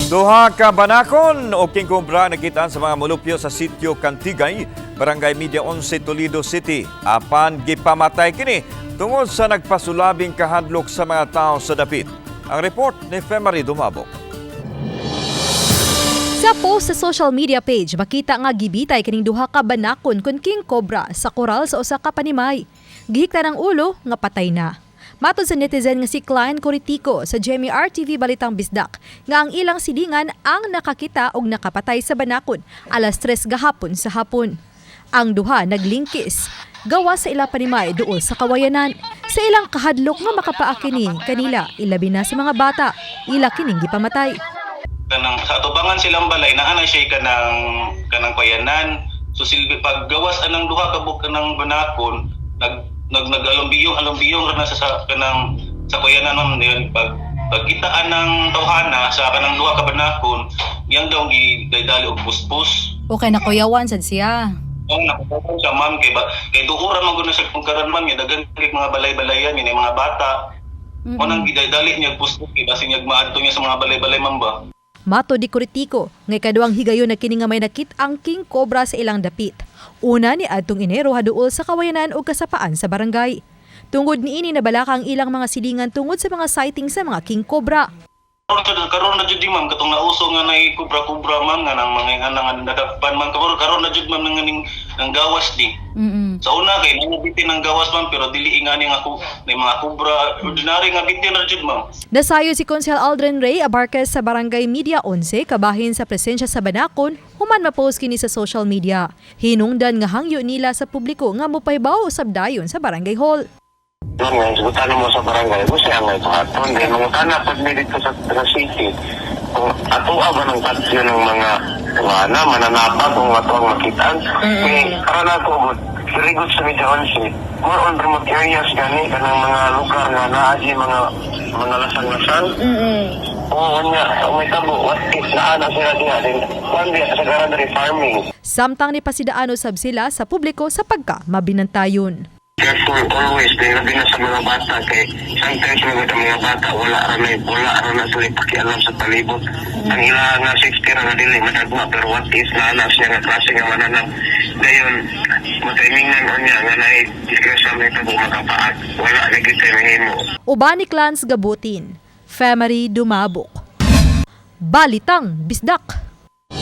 Duha ka banakon o king cobra nakitaan sa mga molupyo sa sitio Cantigay, Barangay Media 11, Toledo City. Apan gipamatay kini tungod sa nagpasulabing kahadlok sa mga tao sa dapit. Ang report ni Femari Dumabok. Sa post sa social media page, makita nga gibitay kining duha ka banakon kun king cobra sa koral sa usa ka panimay. Gihikta ng ulo nga patay na. Matod sa netizen nga si Klein Coritico sa GMA RTV Balitang Bisdak nga ang ilang silingan ang nakakita og nakapatay sa banakon alas 3 gahapon sa hapon. Ang duha naglingkis gawa sa ila panimay duol sa kawayanan. Sa ilang kahadlok nga makapaakini kanila ilabi na sa mga bata, ila kining gipamatay. Sa atubangan silang balay naa na siya kanang payanan, so silbi paggawas anang duha ka buk kanang banakon nag-alumbiyong ra na sa kanang sa payanan man yun pagkitaan ng tawhana sa kanang duha ka banakon yang daw gidali og puspos. Okay na kuyawan sad siya. Nakapagod siya ma'am kay duura man gud na siya pagkaran ma'am dagan mga balay-balayan yung mga bata. Nang gidali niya puspos kay basi niya maadto niya sa mga balay-balay ma'am ba. Mato di Coritico, ngay kaduang higayon na kini nga may nakit ang king cobra sa ilang dapit. Una ni adtong Enero haduol sa kawayanan o kasapaan sa barangay. Tungod niini nabalaka ang ilang mga silingan tungod sa mga sighting sa mga king cobra. Karon na jud di ma'am katong nauso nga nay kubra-kubra ma'am nga nang mga anang nadapan man karon na jud ma'am nang gawas di. Sa una kay nangabitin ng gawas ma'am pero dili ingani nga may mga kubra ordinary nga bitin na jud ma'am. Nasayo si Konsehal Aldrin Ray Abarcas sa Barangay Media 11 kabahin sa presensya sa banakon human ma-post kini sa social media. Hinungdan nga hangyo nila sa publiko nga mopaybaw usab dayon sa Barangay Hall. Ngayon, sagutan mo sa barangay, gusto ang ngay pahaton. Dahil mga tanap, pag dito sa city, kung atua ba ng tatsyo ng mga mananapa, kung ato ang makitaan, karan ako, very good sa Media 11, more on remote areas gani, kanang mga lugar nga naaji mga lasang-lasang. Oo niya, may tabo, what if naana sila din, kundi sa garandary farming. Samtang ni pasidaano sab sila sa publiko sa pagka mabinantayon. Careful always, dahil na sa mga bata kay sometimes mga bata wala na sila pakialam sa palibot. Ang ila nga safety na dili matagma pero what is na anak siya nga klase nga mananap dayon matimingan niya nga naay disgrasya may tabo makapaat wala na kita mahimo. Uban ni Clans Gabutin, Femari Dumabok. Balitang Bisdak.